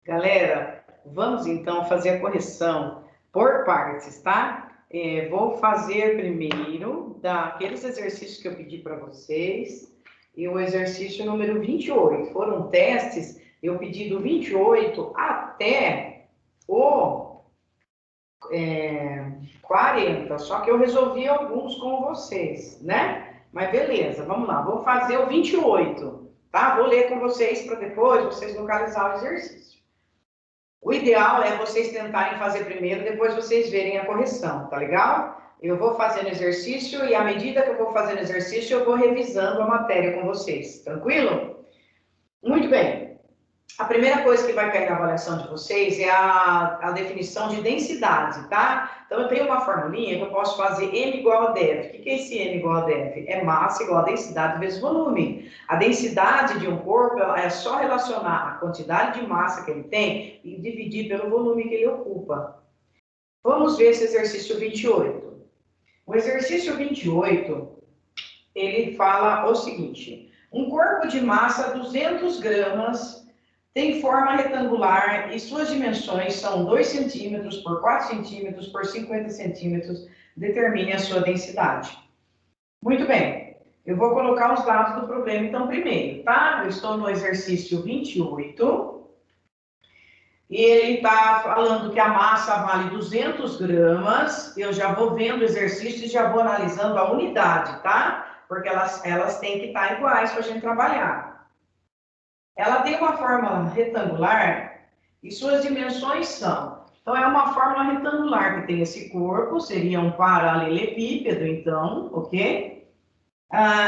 Galera, vamos então fazer a correção por partes, tá? Vou fazer primeiro daqueles exercícios que eu pedi para vocês e o exercício número 28. Foram testes, eu pedi do 28 até o 40, só que eu resolvi alguns com vocês, né? Mas beleza, vamos lá, vou fazer o 28, tá? Vou ler com vocês para depois vocês localizar o exercício. O ideal é vocês tentarem fazer primeiro, depois vocês verem a correção, tá legal? Eu vou fazendo exercício e à medida que eu vou fazendo exercício, eu vou revisando a matéria com vocês, tranquilo? Muito bem. A primeira coisa que vai cair na avaliação de vocês é a definição de densidade, tá? Então, eu tenho uma formulinha que eu posso fazer M igual a dV. O que é esse M igual a dV? É massa igual a densidade vezes volume. A densidade de um corpo é só relacionar a quantidade de massa que ele tem e dividir pelo volume que ele ocupa. Vamos ver esse exercício 28. O exercício 28, ele fala o seguinte: um corpo de massa 200 gramas tem forma retangular e suas dimensões são 2 centímetros por 4 centímetros por 50 centímetros. Determine a sua densidade. Muito bem. Eu vou colocar os dados do problema, então, primeiro, tá? Eu estou no exercício 28. E ele está falando que a massa vale 200 gramas. Eu já vou vendo o exercício e já vou analisando a unidade, tá? Porque elas têm que estar iguais para a gente trabalhar. Ela tem uma forma retangular e suas dimensões são... Então, é uma forma retangular que tem esse corpo, seria um paralelepípedo, então, ok?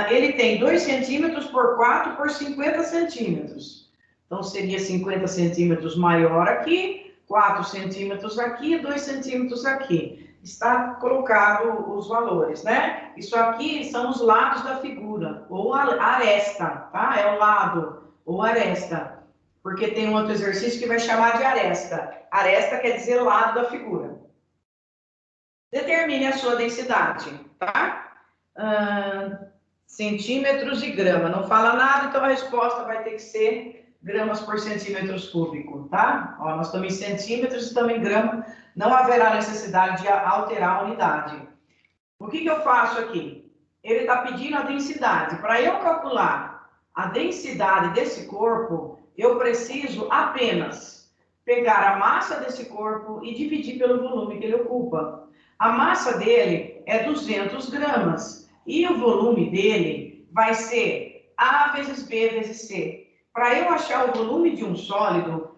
Ele tem 2 centímetros por 4 por 50 centímetros. Então, seria 50 centímetros maior aqui, 4 centímetros aqui, 2 centímetros aqui. Está colocado os valores, né? Isso aqui são os lados da figura, ou a aresta, tá? É o lado ou aresta, porque tem um outro exercício que vai chamar de aresta. Aresta quer dizer lado da figura. Determine a sua densidade, tá? Centímetros e grama. Não fala nada, então a resposta vai ter que ser gramas por centímetros cúbicos, tá? Ó, nós estamos em centímetros e estamos em grama. Não haverá necessidade de alterar a unidade. O que eu faço aqui? Ele está pedindo a densidade. Para eu calcular a densidade desse corpo, eu preciso apenas pegar a massa desse corpo e dividir pelo volume que ele ocupa. A massa dele é 200 gramas e o volume dele vai ser A vezes B vezes C. Para eu achar o volume de um sólido,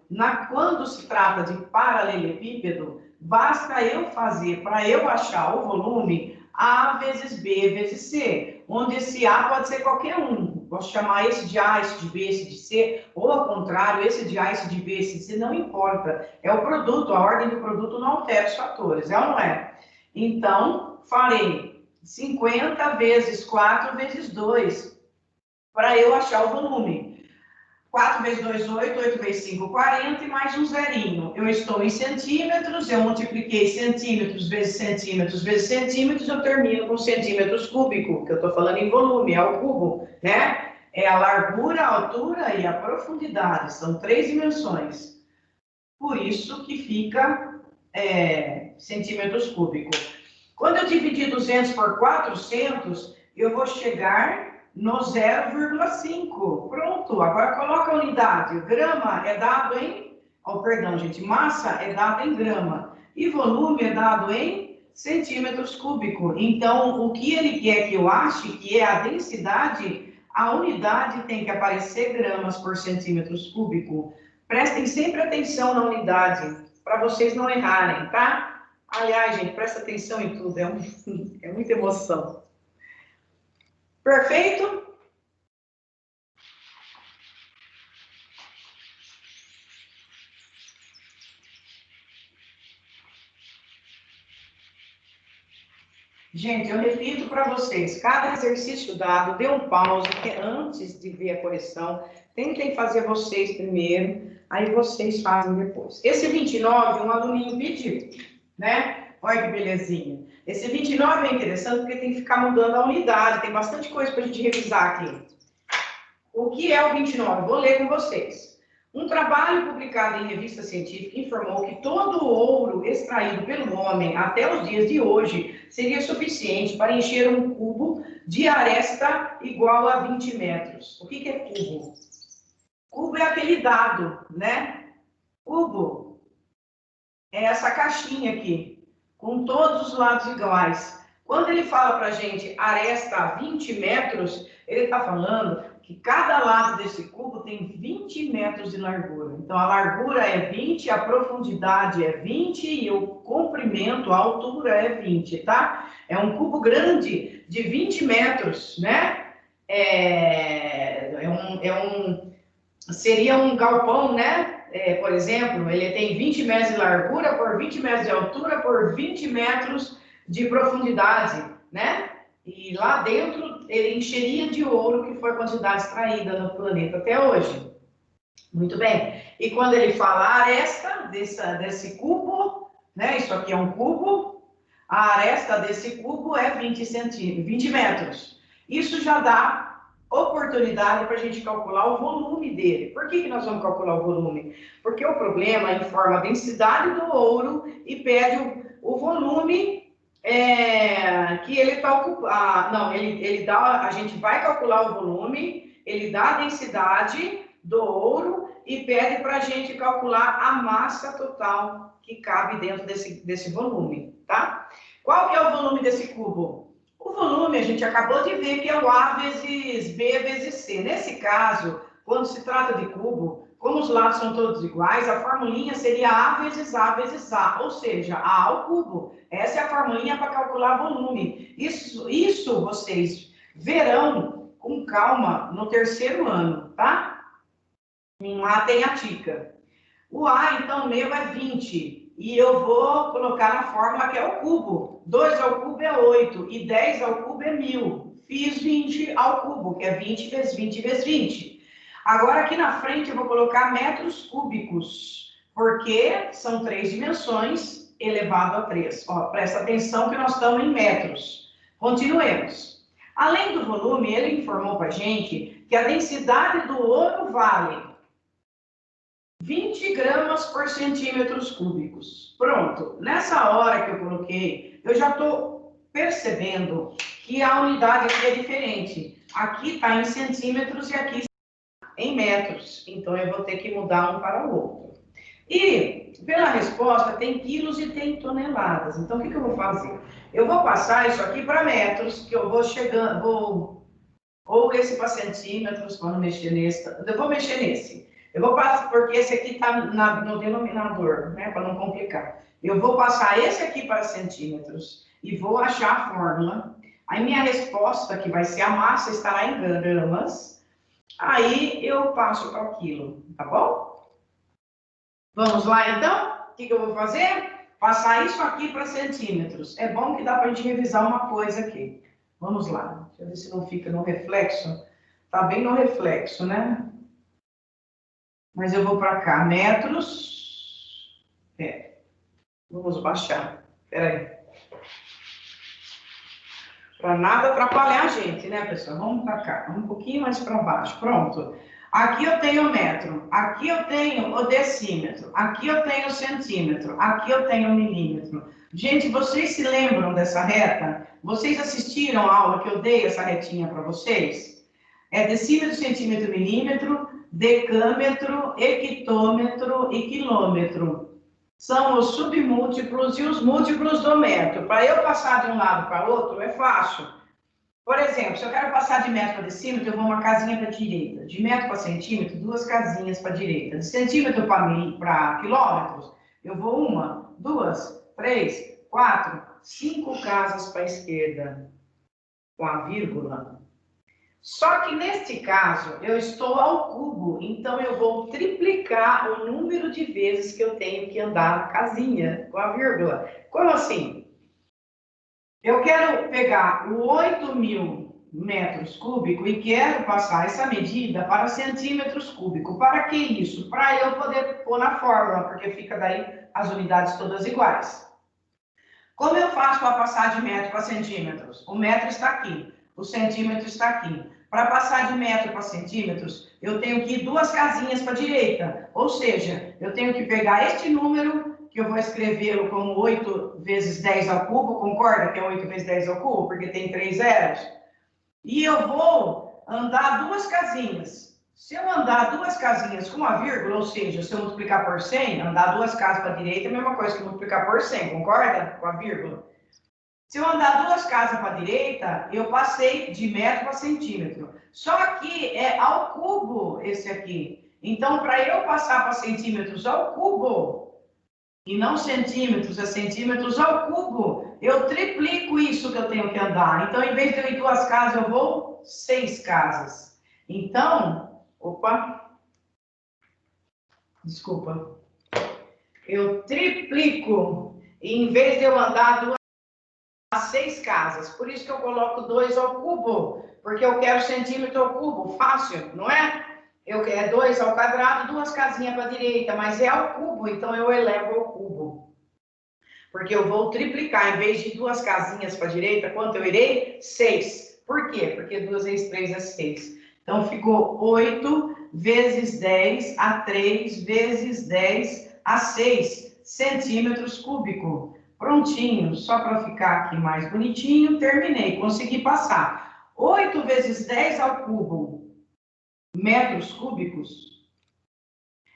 quando se trata de paralelepípedo, basta eu fazer, para eu achar o volume, A vezes B vezes C, onde esse A pode ser qualquer um. Posso chamar esse de A, esse de B, esse de C, ou ao contrário, esse de A, esse de B, esse de C, não importa. É o produto, a ordem do produto não altera os fatores, é ou não é? Então, farei 50 vezes 4 vezes 2, para eu achar o volume. 4 vezes 2, 8, 8 vezes 5, 40 e mais um zerinho. Eu estou em centímetros, eu multipliquei centímetros vezes centímetros vezes centímetros, eu termino com centímetros cúbicos, que eu estou falando em volume, é o cubo, né? É a largura, a altura e a profundidade, são 3 dimensões. Por isso que fica centímetros cúbicos. Quando eu dividir 200 por 400, eu vou chegar no 0,5. Pronto, agora coloca a unidade. Grama é dado em... perdão, gente. Massa é dado em grama. E volume é dado em centímetros cúbicos. Então, o que ele quer que eu ache, que é a densidade, a unidade tem que aparecer gramas por centímetros cúbicos. Prestem sempre atenção na unidade, para vocês não errarem, tá? Aliás, gente, presta atenção em tudo. É muita emoção. Perfeito? Gente, eu repito para vocês, cada exercício dado, dê um pause antes de ver a correção. Tentem fazer vocês primeiro, aí vocês fazem depois. Esse 29, um aluninho pediu, né? Olha que belezinha. Esse 29 é interessante porque tem que ficar mudando a unidade, tem bastante coisa para a gente revisar aqui. O que é o 29? Vou ler com vocês. Um trabalho publicado em revista científica informou que todo o ouro extraído pelo homem até os dias de hoje seria suficiente para encher um cubo de aresta igual a 20 metros. O que é cubo? Cubo é aquele dado, né? Cubo é essa caixinha aqui, com todos os lados iguais. Quando ele fala para a gente aresta a 20 metros, ele está falando que cada lado desse cubo tem 20 metros de largura. Então, a largura é 20, a profundidade é 20 e o comprimento, a altura é 20, tá? É um cubo grande de 20 metros, né? Seria um galpão, né? Por exemplo, ele tem 20 metros de largura por 20 metros de altura por 20 metros de profundidade, né? E lá dentro ele encheria de ouro, que foi a quantidade extraída no planeta até hoje. Muito bem. E quando ele fala a aresta desse cubo, né? Isso aqui é um cubo. A aresta desse cubo é 20 metros. Isso já dá oportunidade para a gente calcular o volume dele. Por que nós vamos calcular o volume? Porque o problema informa a densidade do ouro e pede o volume que ele está ocupando. A gente vai calcular o volume, ele dá a densidade do ouro e pede para a gente calcular a massa total que cabe dentro desse volume, tá? Qual que é o volume desse cubo? O volume, a gente acabou de ver que é o A vezes B vezes C. Nesse caso, quando se trata de cubo, como os lados são todos iguais, a formulinha seria A vezes A vezes A, ou seja, A ao cubo. Essa é a formulinha para calcular volume. Isso vocês verão com calma no terceiro ano, tá? Em matemática. O A, então, meu é 20. E eu vou colocar na fórmula que é o cubo. 2 ao cubo é 8 e 10 ao cubo é 1000. Fiz 20 ao cubo, que é 20 vezes 20 vezes 20. Agora, aqui na frente, eu vou colocar metros cúbicos, porque são 3 dimensões elevado a 3. Ó, presta atenção que nós estamos em metros. Continuemos. Além do volume, ele informou para a gente que a densidade do ouro vale 20 gramas por centímetros cúbicos. Pronto. Nessa hora que eu coloquei, eu já estou percebendo que a unidade aqui é diferente. Aqui está em centímetros e aqui em metros. Então, eu vou ter que mudar um para o outro. E, pela resposta, tem quilos e tem toneladas. Então, o que eu vou fazer? Eu vou passar isso aqui para metros, que eu vou chegando, ou esse para centímetros, para não mexer nesse. Eu vou mexer nesse. Eu vou passar, porque esse aqui está no denominador, né, para não complicar. Eu vou passar esse aqui para centímetros e vou achar a fórmula. Aí minha resposta, que vai ser a massa, estará em gramas. Aí eu passo para o quilo, tá bom? Vamos lá, então? O que eu vou fazer? Passar isso aqui para centímetros. É bom que dá para a gente revisar uma coisa aqui. Vamos lá. Deixa eu ver se não fica no reflexo. Tá bem no reflexo, né? Mas eu vou para cá, metros. Vamos baixar. Espera aí. Para nada atrapalhar a gente, né, pessoal? Vamos para cá, um pouquinho mais para baixo. Pronto. Aqui eu tenho metro, aqui eu tenho o decímetro, aqui eu tenho centímetro, aqui eu tenho milímetro. Gente, vocês se lembram dessa reta? Vocês assistiram a aula que eu dei essa retinha para vocês? É decímetro, centímetro, milímetro, decâmetro, hectômetro e quilômetro. São os submúltiplos e os múltiplos do metro. Para eu passar de um lado para o outro é fácil. Por exemplo, se eu quero passar de metro para decímetro, eu vou uma casinha para a direita. De metro para centímetro, 2 casinhas para a direita. De centímetro para quilômetros, eu vou 1, 2, 3, 4, 5 casas para a esquerda. Com a vírgula. Só que neste caso, eu estou ao cubo, então eu vou triplicar o número de vezes que eu tenho que andar na casinha, com a vírgula. Como assim? Eu quero pegar o 8.000 metros cúbicos e quero passar essa medida para centímetros cúbicos. Para que isso? Para eu poder pôr na fórmula, porque fica daí as unidades todas iguais. Como eu faço para passar de metro para centímetros? O metro está aqui, o centímetro está aqui. Para passar de metro para centímetros, eu tenho que ir 2 casinhas para a direita. Ou seja, eu tenho que pegar este número, que eu vou escrevê-lo como 8 vezes 10 ao cubo, concorda que é 8 vezes 10 ao cubo, porque tem 3 zeros? E eu vou andar 2 casinhas. Se eu andar 2 casinhas com uma vírgula, ou seja, se eu multiplicar por 100, andar 2 casas para a direita é a mesma coisa que multiplicar por 100, concorda? Com a vírgula. Se eu andar 2 casas para a direita, eu passei de metro para centímetro. Só que é ao cubo esse aqui. Então, para eu passar para centímetros ao cubo, e não centímetros, é centímetros ao cubo, eu triplico isso que eu tenho que andar. Então, em vez de eu ir 2 casas, eu vou 6 casas. Então, desculpa. Eu triplico. E em vez de eu andar 6 casas. Por isso que eu coloco 2 ao cubo, porque eu quero centímetro ao cubo, fácil, não é? Eu quero 2 ao quadrado, 2 casinhas para a direita, mas é ao cubo, então eu elevo ao cubo. Porque eu vou triplicar, em vez de 2 casinhas para a direita, quanto eu irei? 6. Por quê? Porque 2 vezes 3 é 6. Então, ficou 8 vezes 10 a 3 vezes 10 a 6 centímetros cúbicos. Prontinho, só para ficar aqui mais bonitinho, terminei, consegui passar. 8 vezes 10 ao cubo, metros cúbicos,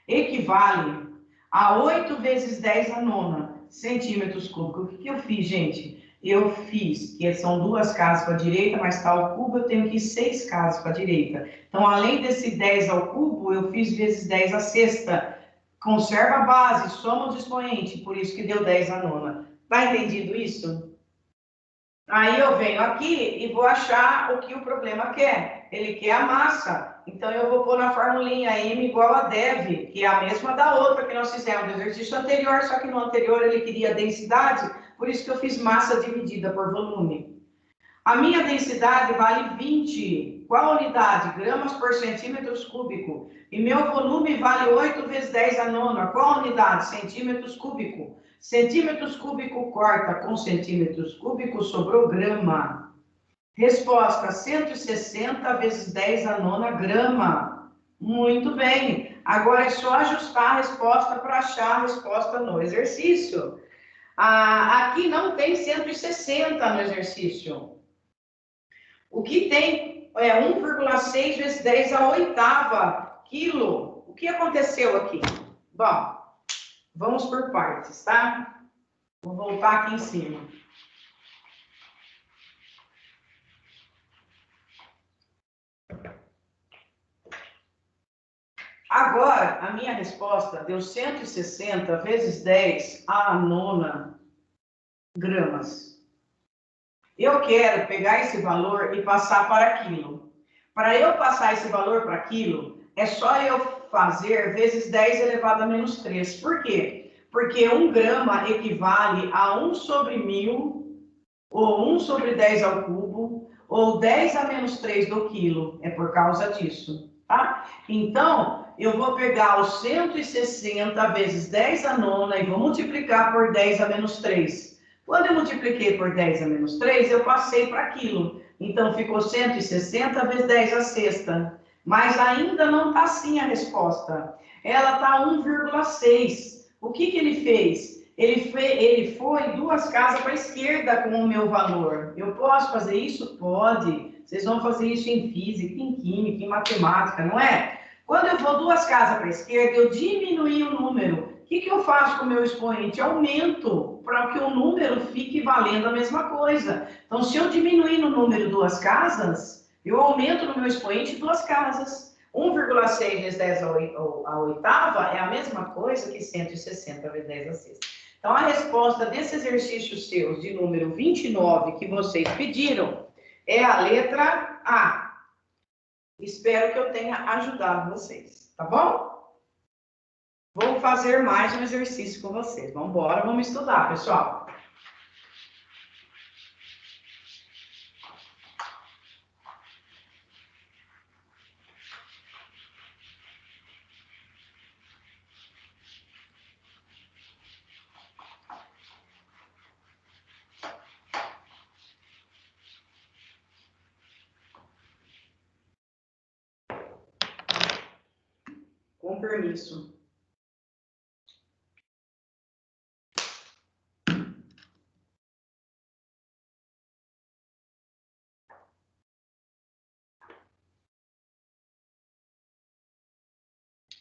equivale a 8 vezes 10 a nona, centímetros cúbicos. O que eu fiz, gente? Eu fiz, que são 2 casas para a direita, mas está ao cubo, eu tenho que ir 6 casas para a direita. Então, além desse 10 ao cubo, eu fiz vezes 10 a sexta. Conserva a base, soma o expoente, por isso que deu 10 a nona. Tá entendido isso? Aí eu venho aqui e vou achar o que o problema quer. Ele quer a massa. Então, eu vou pôr na formulinha M igual a dev, que é a mesma da outra que nós fizemos no exercício anterior, só que no anterior ele queria densidade, por isso que eu fiz massa dividida por volume. A minha densidade vale 20. Qual unidade? Gramas por centímetros cúbico. E meu volume vale 8 vezes 10 a nona. Qual unidade? Centímetros cúbico. Centímetros cúbico corta com centímetros cúbicos, sobrou grama. Resposta: 160 vezes 10 a nona grama. Muito bem. Agora é só ajustar a resposta para achar a resposta no exercício. Aqui não tem 160 no exercício. O que tem é 1,6 vezes 10 a oitava quilo. O que aconteceu aqui? Bom, vamos por partes, tá? Vou voltar aqui em cima. Agora, a minha resposta deu 160 vezes 10 a nona gramas. Eu quero pegar esse valor e passar para quilo. Para eu passar esse valor para quilo, é só eu fazer vezes 10 elevado a menos 3. Por quê? Porque 1 grama equivale a 1 sobre 1000, ou 1 sobre 10 ao cubo, ou 10 a menos 3 do quilo. É por causa disso, tá? Então, eu vou pegar os 160 vezes 10 a nona e vou multiplicar por 10 a menos 3. Quando eu multipliquei por 10 a menos 3, eu passei para quilo. Então, ficou 160 vezes 10 a sexta. Mas ainda não está assim a resposta. Ela está 1,6. O que ele fez? Ele foi 2 casas para a esquerda com o meu valor. Eu posso fazer isso? Pode. Vocês vão fazer isso em física, em química, em matemática, não é? Quando eu vou 2 casas para a esquerda, eu diminuí o número. O que eu faço com o meu expoente? Aumento para que o número fique valendo a mesma coisa. Então, se eu diminuir no número 2 casas, eu aumento no meu expoente 2 casas. 1,6 vezes 10 a oitava é a mesma coisa que 160 vezes 10 a sexta. Então, a resposta desse exercício seu, de número 29, que vocês pediram, é a letra A. Espero que eu tenha ajudado vocês, tá bom? Vou fazer mais um exercício com vocês. Vamos embora, vamos estudar, pessoal. Com permisso.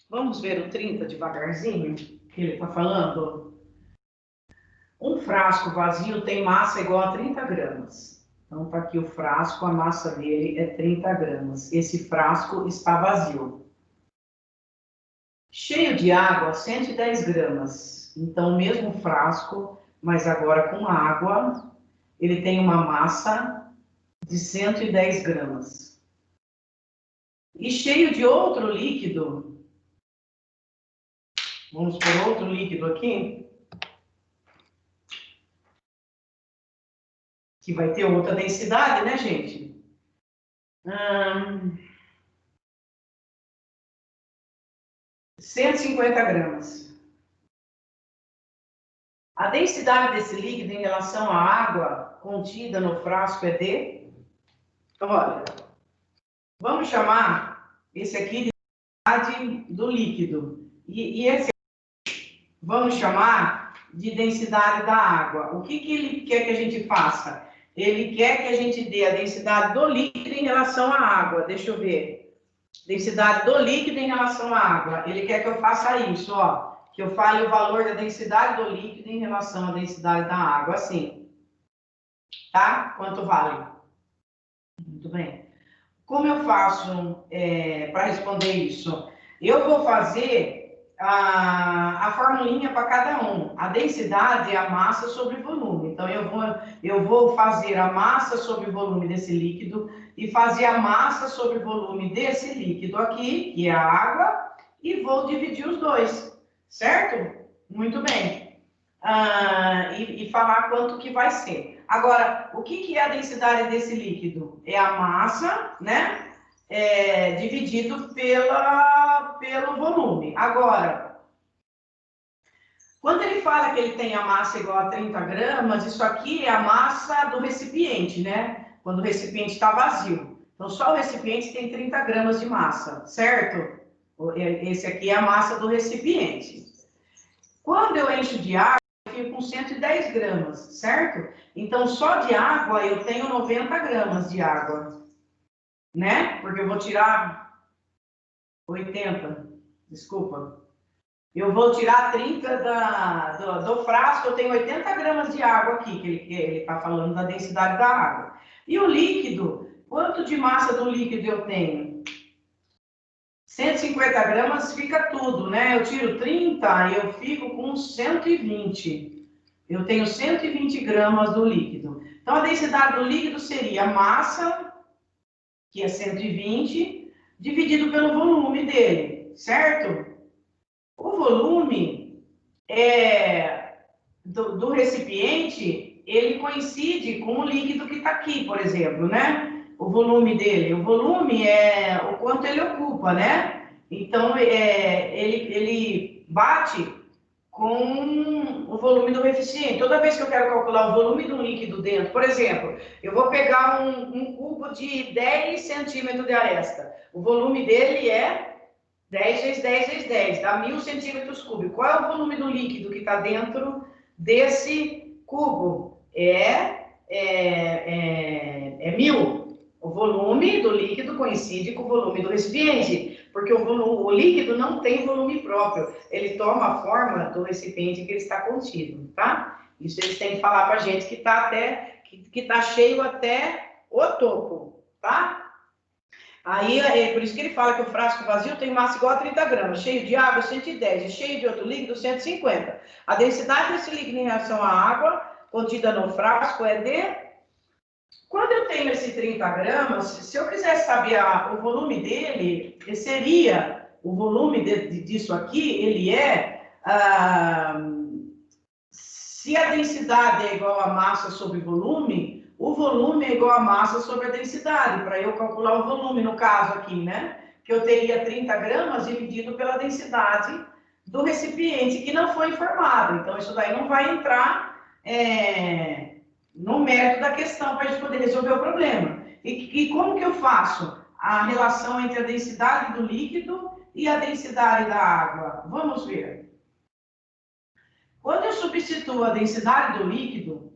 Vamos ver o 30 devagarzinho, que ele está falando. Um frasco vazio tem massa igual a 30 gramas. Então, está aqui o frasco, a massa dele é 30 gramas. Esse frasco está vazio. Cheio de água, 110 gramas. Então, o mesmo frasco, mas agora com água, ele tem uma massa de 110 gramas. E cheio de outro líquido, vamos por outro líquido aqui, que vai ter outra densidade, né, gente? 150 gramas. A densidade desse líquido em relação à água contida no frasco é de... Olha, vamos chamar esse aqui de densidade do líquido. E esse aqui, vamos chamar de densidade da água. O que ele quer que a gente faça? Ele quer que a gente dê a densidade do líquido em relação à água. Deixa eu ver. Densidade do líquido em relação à água. Ele quer que eu faça isso, ó. Que eu fale o valor da densidade do líquido em relação à densidade da água, assim. Tá? Quanto vale? Muito bem. Como eu faço para responder isso? Eu vou fazer a formulinha para cada um. A densidade é a massa sobre volume. Então, eu vou fazer a massa sobre volume desse líquido e fazer a massa sobre volume desse líquido aqui, que é a água, e vou dividir os dois, certo? Muito bem. E falar quanto que vai ser. Agora, o que é a densidade desse líquido? É a massa, né? Dividido pelo volume. Agora, quando ele fala que ele tem a massa igual a 30 gramas, isso aqui é a massa do recipiente, né? Quando o recipiente está vazio. Então, só o recipiente tem 30 gramas de massa, certo? Esse aqui é a massa do recipiente. Quando eu encho de água, eu fico com 110 gramas, certo? Então, só de água eu tenho 90 gramas de água, né? Porque eu vou tirar 80, desculpa. Eu vou tirar 30 do frasco, eu tenho 80 gramas de água aqui, que ele está falando da densidade da água. E o líquido, quanto de massa do líquido eu tenho? 150 gramas fica tudo, né? Eu tiro 30 e eu fico com 120. Eu tenho 120 gramas do líquido. Então, a densidade do líquido seria a massa, que é 120, dividido pelo volume dele, certo? O volume do recipiente, ele coincide com o líquido que está aqui, por exemplo, né? O volume dele. O volume é o quanto ele ocupa, né? Então, ele bate com o volume do recipiente. Toda vez que eu quero calcular o volume do líquido dentro, por exemplo, eu vou pegar um cubo de 10 centímetros de aresta. O volume dele é 10 vezes 10 vezes 10, dá 1000 centímetros cúbicos. Qual é o volume do líquido que está dentro desse cubo? É 1000. O volume do líquido coincide com o volume do recipiente, porque o líquido não tem volume próprio, ele toma a forma do recipiente que ele está contido, tá? Isso eles têm que falar para a gente que está cheio até o topo, tá? Aí, por isso que ele fala que o frasco vazio tem massa igual a 30 gramas, cheio de água, 110, e cheio de outro líquido, 150. A densidade desse líquido em relação à água contida no frasco é de... Quando eu tenho esse 30 gramas, se eu quisesse saber o volume dele, seria... O volume disso aqui, ele se a densidade é igual a massa sobre volume, o volume é igual a massa sobre a densidade, para eu calcular o volume, no caso aqui, né? Que eu teria 30 gramas dividido pela densidade do recipiente, que não foi informado. Então, isso daí não vai entrar no mérito da questão para a gente poder resolver o problema. E como que eu faço a relação entre a densidade do líquido e a densidade da água? Vamos ver. Quando eu substituo a densidade do líquido,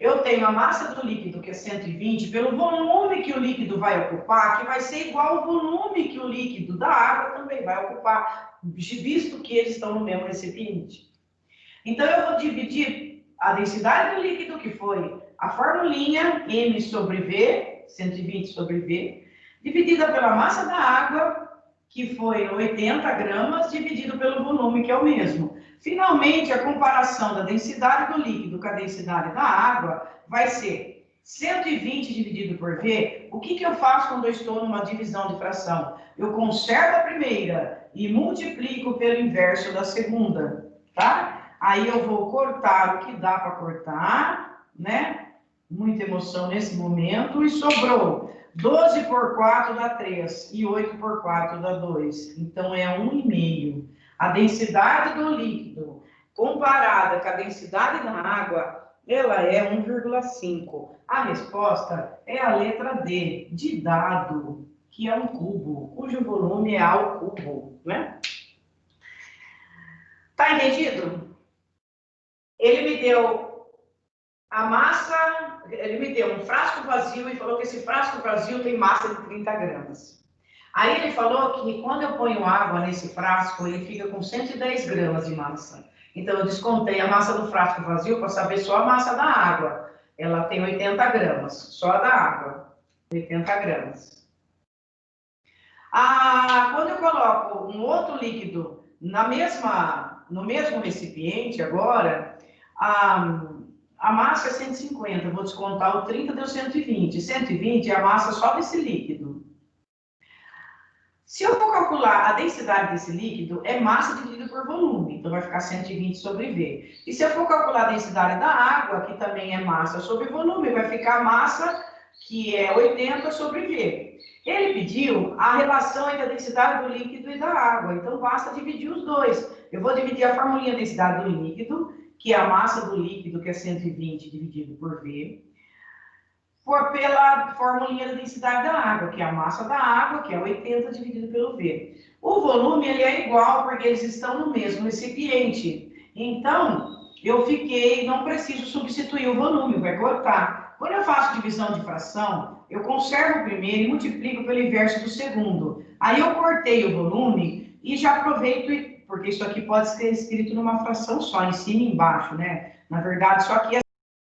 eu tenho a massa do líquido, que é 120, pelo volume que o líquido vai ocupar, que vai ser igual ao volume que o líquido da água também vai ocupar, visto que eles estão no mesmo recipiente. Então, eu vou dividir a densidade do líquido, que foi a formulinha M sobre V, 120 sobre V, dividida pela massa da água, que foi 80 gramas, dividido pelo volume, que é o mesmo. Finalmente, a comparação da densidade do líquido com a densidade da água vai ser 120 dividido por V. O que eu faço quando eu estou numa divisão de fração? Eu conservo a primeira e multiplico pelo inverso da segunda, tá? Aí eu vou cortar o que dá para cortar, né? Muita emoção nesse momento. E sobrou 12 por 4 dá 3 e 8 por 4 dá 2. Então, é 1,5. A densidade do líquido, comparada com a densidade da água, ela é 1,5. A resposta é a letra D, de dado, que é um cubo, cujo volume é A ao cubo, né? Tá entendido? Ele me deu a massa, ele me deu um frasco vazio e falou que esse frasco vazio tem massa de 30 gramas. Aí ele falou que quando eu ponho água nesse frasco, ele fica com 110 gramas de massa. Então, eu descontei a massa do frasco vazio para saber só a massa da água. Ela tem 80 gramas, só a da água, 80 gramas. Quando eu coloco um outro líquido no mesmo recipiente agora, a massa é 150, vou descontar o 30, deu 120. 120 é a massa só desse líquido. Se eu for calcular a densidade desse líquido, é massa dividida por volume, então vai ficar 120 sobre V. E se eu for calcular a densidade da água, que também é massa sobre volume, vai ficar massa, que é 80 sobre V. Ele pediu a relação entre a densidade do líquido e da água, então basta dividir os dois. Eu vou dividir a formulinha da densidade do líquido, que é a massa do líquido, que é 120 dividido por V, pela formulinha da densidade da água, que é a massa da água, que é 80 dividido pelo V. O volume ele é igual, porque eles estão no mesmo recipiente. Então, não preciso substituir o volume, vai cortar. Quando eu faço divisão de fração, eu conservo o primeiro e multiplico pelo inverso do segundo. Aí eu cortei o volume e já aproveito, porque isso aqui pode ser escrito numa fração só, em cima e embaixo, né? Na verdade, só aqui é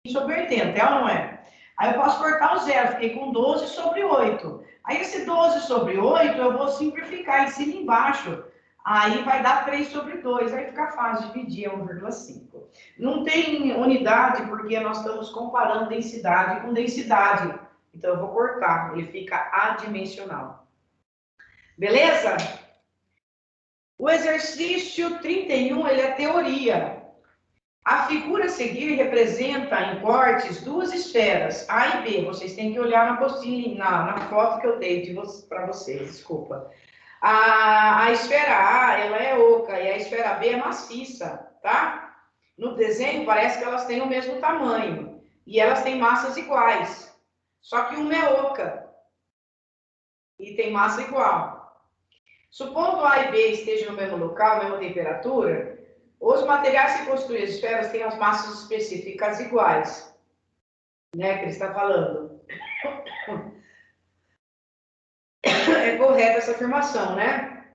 sobre 80, é ou não é? Aí eu posso cortar o zero, fiquei com 12 sobre 8. Aí esse 12 sobre 8 eu vou simplificar em cima e embaixo. Aí vai dar 3 sobre 2, aí fica fácil dividir, é 1,5. Não tem unidade porque nós estamos comparando densidade com densidade. Então eu vou cortar, ele fica adimensional. Beleza? O exercício 31, ele é teoria. A figura a seguir representa em cortes duas esferas, A e B. Vocês têm que olhar na postinha, na foto que eu dei para vocês, desculpa. A esfera A, ela é oca e a esfera B é maciça, tá? No desenho parece que elas têm o mesmo tamanho e elas têm massas iguais. Só que uma é oca e tem massa igual. Supondo A e B estejam no mesmo local, mesma temperatura, os materiais que constituem as esferas têm as massas específicas iguais, né, que ele está falando. É correta essa afirmação, né?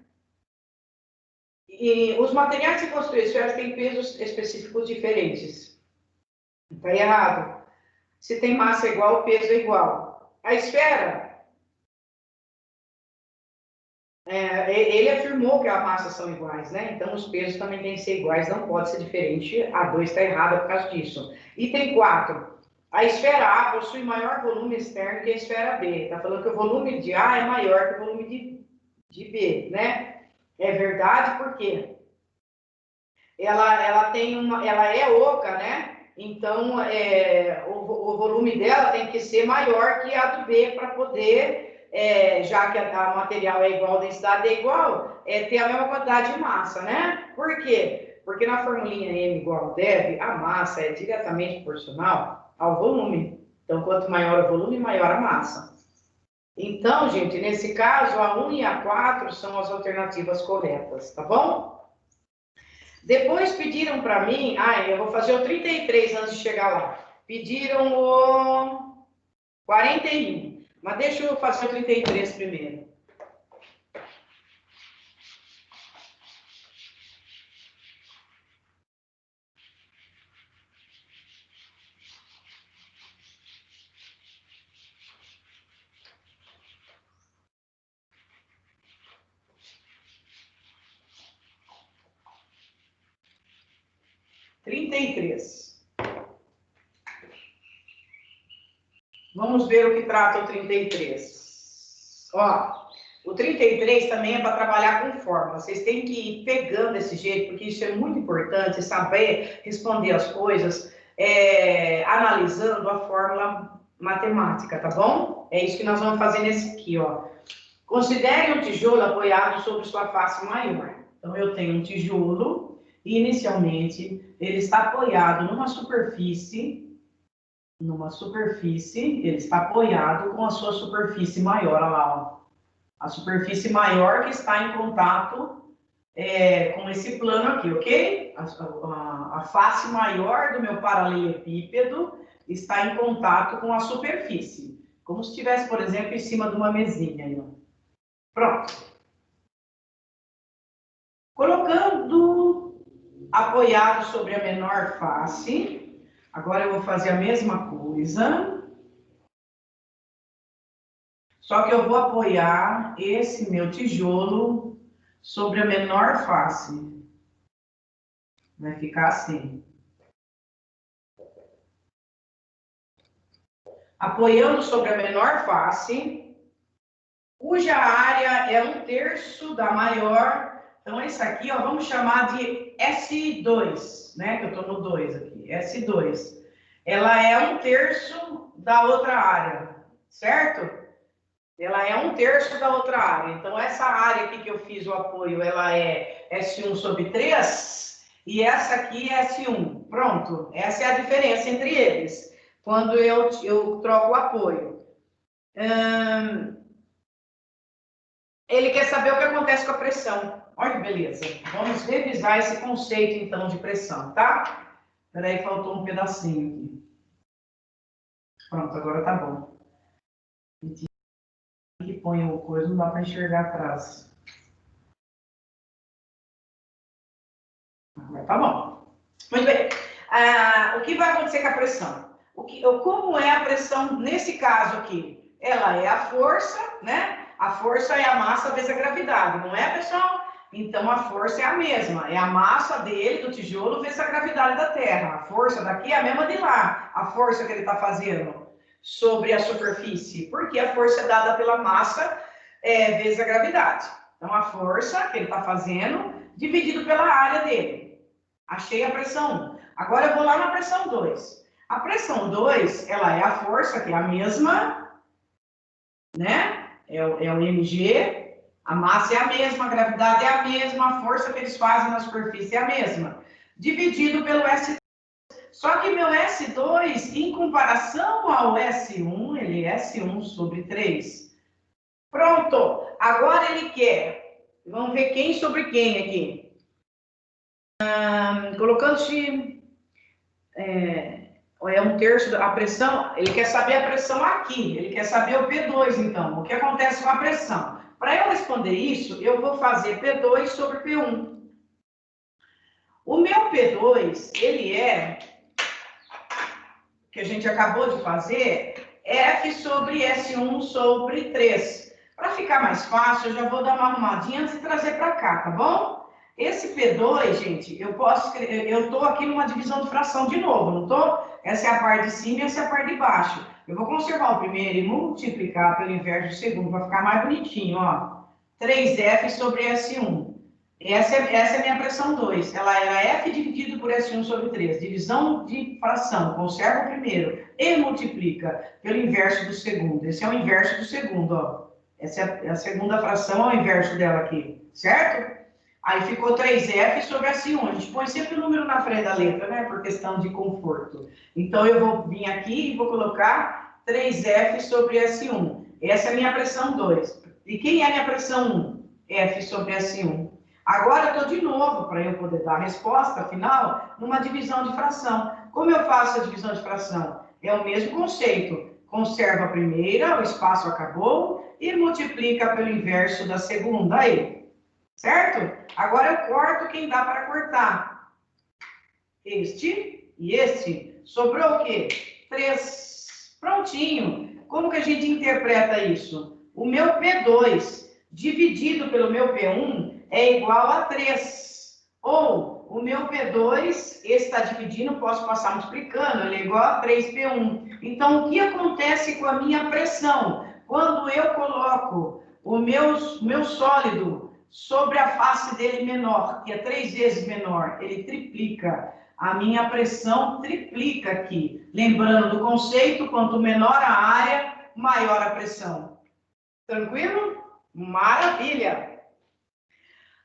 E os materiais que constituem as esferas têm pesos específicos diferentes. Está errado. Se tem massa igual, o peso é igual. A esfera, ele afirmou que as massas são iguais, né? Então, os pesos também têm que ser iguais, não pode ser diferente. A 2 está errada por causa disso. Item 4. A esfera A possui maior volume externo que a esfera B. Está falando que o volume de A é maior que o volume de B, né? É verdade porque ela é oca, né? Então, o volume dela tem que ser maior que a do B para poder, já que a material é igual, a densidade é igual, ter a mesma quantidade de massa, né? Por quê? Porque na formulinha M igual a deve, a massa é diretamente proporcional ao volume. Então, quanto maior o volume, maior a massa. Então, gente, nesse caso, a 1 e a 4 são as alternativas corretas, tá bom? Depois pediram para mim, eu vou fazer o 33 antes de chegar lá. Pediram o 41, mas deixa eu fazer o 33 primeiro. Vamos ver o que trata o 33. Ó, o 33 também é para trabalhar com fórmula. Vocês têm que ir pegando desse jeito, porque isso é muito importante, saber responder as coisas, analisando a fórmula matemática, tá bom? É isso que nós vamos fazer nesse aqui, ó. Considere um tijolo apoiado sobre sua face maior. Então, eu tenho um tijolo e, inicialmente, ele está apoiado numa superfície, ele está apoiado com a sua superfície maior, olha lá, ó. A superfície maior que está em contato com esse plano aqui, ok? A face maior do meu paralelepípedo está em contato com a superfície, como se estivesse, por exemplo, em cima de uma mesinha aí, ó. Pronto. Colocando apoiado sobre a menor face, agora eu vou fazer a mesma coisa, só que eu vou apoiar esse meu tijolo sobre a menor face. Vai ficar assim. Apoiando sobre a menor face, cuja área é 1/3 da maior. Então, esse aqui, ó, vamos chamar de S2, né? Que eu estou no 2 aqui, S2. Ela é 1/3 da outra área, certo? Ela é 1/3 da outra área. Então, essa área aqui que eu fiz o apoio, ela é S1/3 e essa aqui é S1. Pronto, essa é a diferença entre eles, quando eu troco o apoio. Ele quer saber o que acontece com a pressão. Olha que beleza. Vamos revisar esse conceito, então, de pressão, tá? Peraí, faltou um pedacinho aqui. Pronto, agora tá bom. Que põe o coisa, não dá para enxergar atrás. Agora tá bom. Muito bem. O que vai acontecer com a pressão? Como é a pressão nesse caso aqui? Ela é a força, né? A força é a massa vezes a gravidade, não é, pessoal? Então, a força é a mesma. É a massa dele, do tijolo, vezes a gravidade da Terra. A força daqui é a mesma de lá. A força que ele está fazendo sobre a superfície. Porque a força é dada pela massa vezes a gravidade. Então, a força que ele está fazendo, dividido pela área dele. Achei a pressão 1. Agora eu vou lá na pressão 2. A pressão 2, ela é a força, que é a mesma, né? É o mg, a massa é a mesma, a gravidade é a mesma, a força que eles fazem na superfície é a mesma, dividido pelo S2. Só que meu S2, em comparação ao S1, ele é S1/3. Pronto! Agora ele quer. Vamos ver quem sobre quem aqui. Colocando-se é 1/3 da pressão, ele quer saber a pressão aqui, ele quer saber o P2, então, o que acontece com a pressão. Para eu responder isso, eu vou fazer P2 sobre P1. O meu P2, ele é, que a gente acabou de fazer, F/S1/3. Para ficar mais fácil, eu já vou dar uma arrumadinha antes de trazer para cá, tá bom? Esse P2, gente, eu estou aqui numa divisão de fração de novo, não estou? Essa é a parte de cima e essa é a parte de baixo. Eu vou conservar o primeiro e multiplicar pelo inverso do segundo, para ficar mais bonitinho, ó. 3F/S1. Essa é a minha pressão 2. Ela era F dividido por S1/3. Divisão de fração. Conserva o primeiro e multiplica pelo inverso do segundo. Esse é o inverso do segundo, ó. Essa é a segunda fração, é o inverso dela aqui, certo? Aí ficou 3F/S1. A gente põe sempre o número na frente da letra, né? Por questão de conforto. Então, eu vou vir aqui e vou colocar 3F/S1. Essa é a minha pressão 2. E quem é a minha pressão 1? F sobre S1. Agora eu estou de novo, para eu poder dar a resposta final, numa divisão de fração. Como eu faço a divisão de fração? É o mesmo conceito. Conserva a primeira, o espaço acabou, e multiplica pelo inverso da segunda. Aí, certo? Agora eu corto quem dá para cortar. Este e este. Sobrou o quê? 3. Prontinho. Como que a gente interpreta isso? O meu P2 dividido pelo meu P1 é igual a 3. Ou o meu P2, esse está dividindo, posso passar multiplicando, ele é igual a 3P1. Então, o que acontece com a minha pressão? Quando eu coloco o meu sólido sobre a face dele menor, que é 3 vezes menor, ele triplica. A minha pressão triplica aqui. Lembrando do conceito, quanto menor a área, maior a pressão. Tranquilo? Maravilha!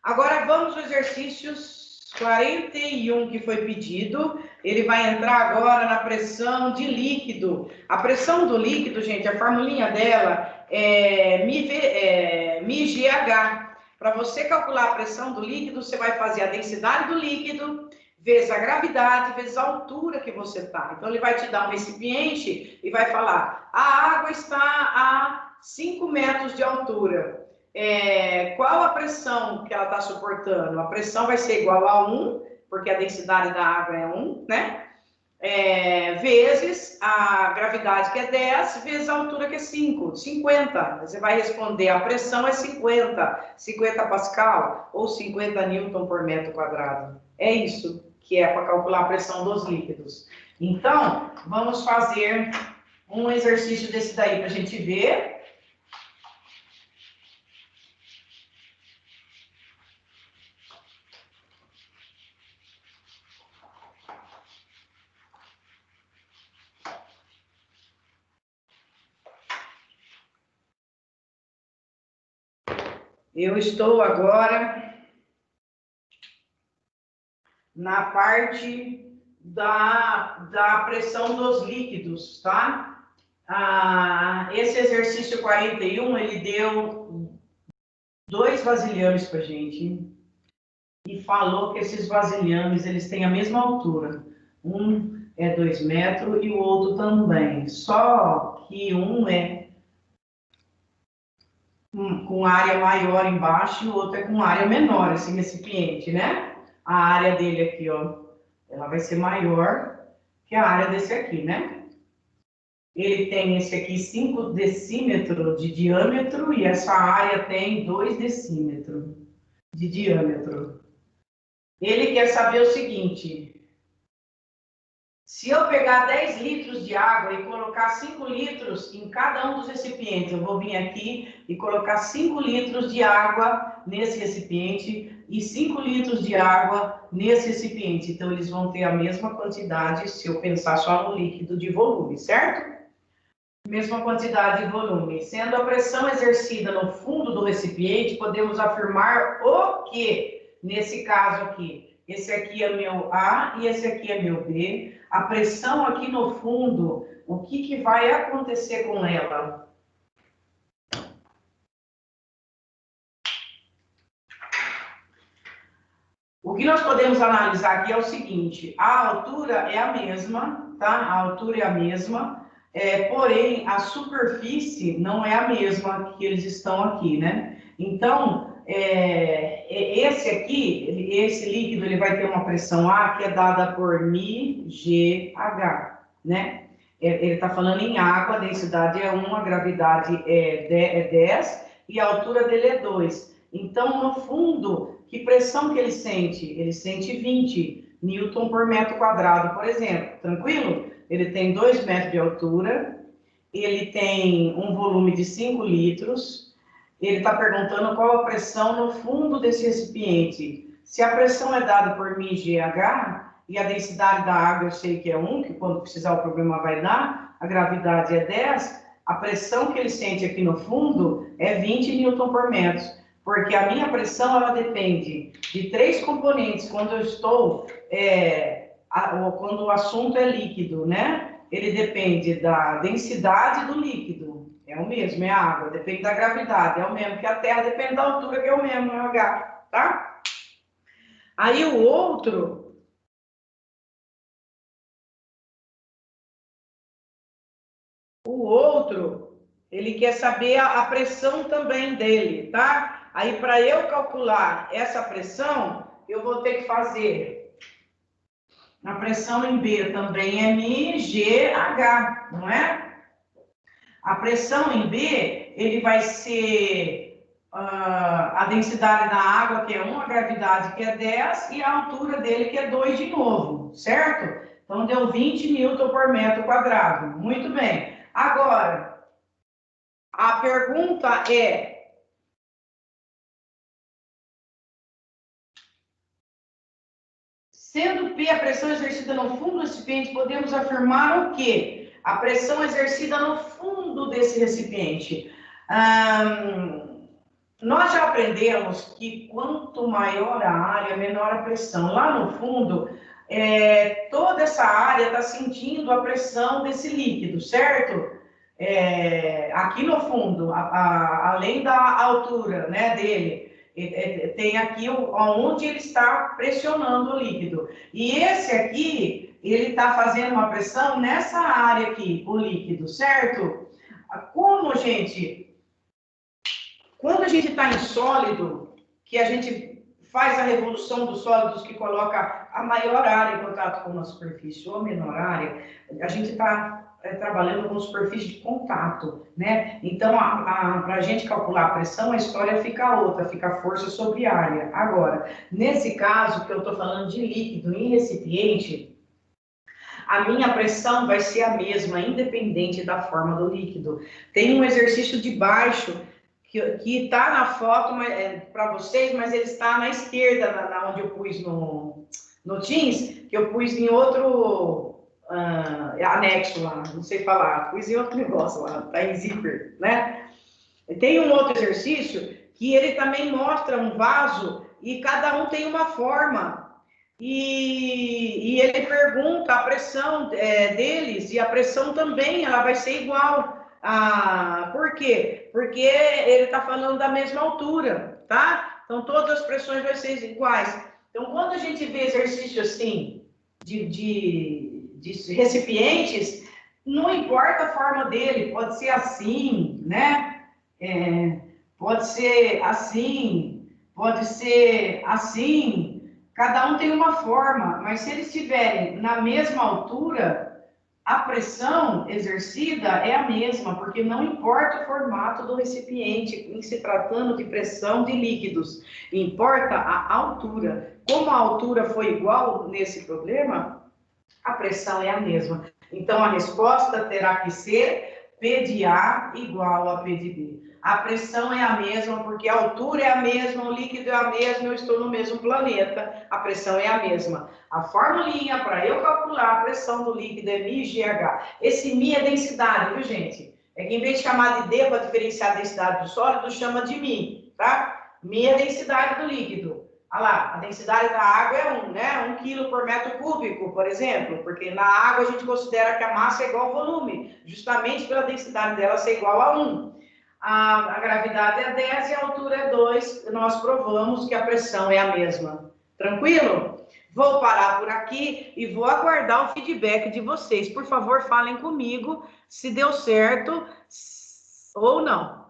Agora vamos ao exercícios 41 que foi pedido. Ele vai entrar agora na pressão de líquido. A pressão do líquido, gente, a formulinha dela é μGH. Para você calcular a pressão do líquido, você vai fazer a densidade do líquido vezes a gravidade, vezes a altura que você está. Então, ele vai te dar um recipiente e vai falar, a água está a 5 metros de altura. Qual a pressão que ela está suportando? A pressão vai ser igual a 1, porque a densidade da água é 1, né? Vezes a gravidade, que é 10, vezes a altura, que é 5, 50. Você vai responder, a pressão é 50 Pascal ou 50 Newton por metro quadrado. É isso que é para calcular a pressão dos líquidos. Então, vamos fazer um exercício desse daí para a gente ver. Eu estou agora na parte da pressão dos líquidos, tá? Esse exercício 41, ele deu 2 vasilhames para gente e falou que esses vasilhames, eles têm a mesma altura. Um é 2 metros e o outro também. Só que um é com área maior embaixo e o outro é com área menor, esse recipiente, né? A área dele aqui, ó, ela vai ser maior que a área desse aqui, né? Ele tem esse aqui 5 decímetros de diâmetro e essa área tem 2 decímetros de diâmetro. Ele quer saber o seguinte, se eu pegar 10 litros de água e colocar 5 litros em cada um dos recipientes, eu vou vir aqui e colocar 5 litros de água nesse recipiente e 5 litros de água nesse recipiente. Então, eles vão ter a mesma quantidade, se eu pensar só no líquido de volume, certo? Mesma quantidade de volume. Sendo a pressão exercida no fundo do recipiente, podemos afirmar o que, nesse caso aqui, esse aqui é meu A e esse aqui é meu B. A pressão aqui no fundo, o que vai acontecer com ela? O que nós podemos analisar aqui é o seguinte, a altura é a mesma, tá? A altura é a mesma, porém a superfície não é a mesma que eles estão aqui, né? Então, esse aqui, esse líquido, ele vai ter uma pressão A que é dada por μGH, né? Ele está falando em água, a densidade é 1, a gravidade é 10 e a altura dele é 2. Então, no fundo, que pressão que ele sente? Ele sente 20 Newton por metro quadrado, por exemplo. Tranquilo? Ele tem 2 metros de altura, ele tem um volume de 5 litros, ele está perguntando qual a pressão no fundo desse recipiente. Se a pressão é dada por μGH e a densidade da água eu sei que é 1, que quando precisar o problema vai dar, a gravidade é 10, a pressão que ele sente aqui no fundo é 20 Newton por metro, porque a minha pressão ela depende de 3 componentes quando eu estou, quando o assunto é líquido, né? Ele depende da densidade do líquido, É o mesmo, é a água, depende da gravidade, é o mesmo, que a Terra depende da altura, que é o mesmo, é o H, tá? Aí o outro, ele quer saber a pressão também dele, tá? Aí para eu calcular essa pressão, eu vou ter que fazer a pressão em B também é MGH, não é? A pressão em B, ele vai ser a densidade da água, que é 1, a gravidade, que é 10, e a altura dele, que é 2 de novo, certo? Então, deu 20 newton por metro quadrado. Muito bem. Agora, a pergunta é: sendo P a pressão exercida no fundo do recipiente, podemos afirmar o quê? A pressão exercida no fundo desse recipiente. Nós já aprendemos que quanto maior a área, menor a pressão. Lá no fundo, toda essa área está sentindo a pressão desse líquido, certo? Aqui no fundo, além da altura, né, dele, tem aqui onde ele está pressionando o líquido. E esse aqui, ele está fazendo uma pressão nessa área aqui, o líquido, certo? Como, gente... Quando a gente está em sólido, que a gente faz a revolução dos sólidos, que coloca a maior área em contato com uma superfície ou a menor área, a gente está trabalhando com superfície de contato, né? Então, para a gente calcular a pressão, a história fica outra, fica força sobre área. Agora, nesse caso que eu estou falando de líquido em recipiente, a minha pressão vai ser a mesma, independente da forma do líquido. Tem um exercício de baixo que está na foto para vocês, mas ele está na esquerda, na onde eu pus no Teams, que eu pus em outro anexo lá, não sei falar, pus em outro negócio lá, está em zíper, né? Tem um outro exercício que ele também mostra um vaso e cada um tem uma forma. E ele pergunta a pressão deles, e a pressão também ela vai ser igual. Por quê? Porque ele está falando da mesma altura, tá? Então, todas as pressões vão ser iguais. Então, quando a gente vê exercício assim, de recipientes, não importa a forma dele, pode ser assim, né? Pode ser assim, pode ser assim. Cada um tem uma forma, mas se eles estiverem na mesma altura, a pressão exercida é a mesma, porque não importa o formato do recipiente, em se tratando de pressão de líquidos, importa a altura. Como a altura foi igual nesse problema, a pressão é a mesma. Então, a resposta terá que ser P de A igual a P de B. A pressão é a mesma, porque a altura é a mesma, o líquido é a mesma, eu estou no mesmo planeta, a pressão é a mesma. A formulinha para eu calcular a pressão do líquido é μGH. Esse μ é densidade, viu, gente? É que em vez de chamar de D para diferenciar a densidade do sólido, chama de μ, tá? μ é a densidade do líquido. Olha lá, a densidade da água é 1, né? 1 kg por metro cúbico, por exemplo, porque na água a gente considera que a massa é igual ao volume, justamente pela densidade dela ser igual a 1. A gravidade é 10 e a altura é 2, nós provamos que a pressão é a mesma. Tranquilo? Vou parar por aqui e vou aguardar o feedback de vocês. Por favor, falem comigo se deu certo ou não.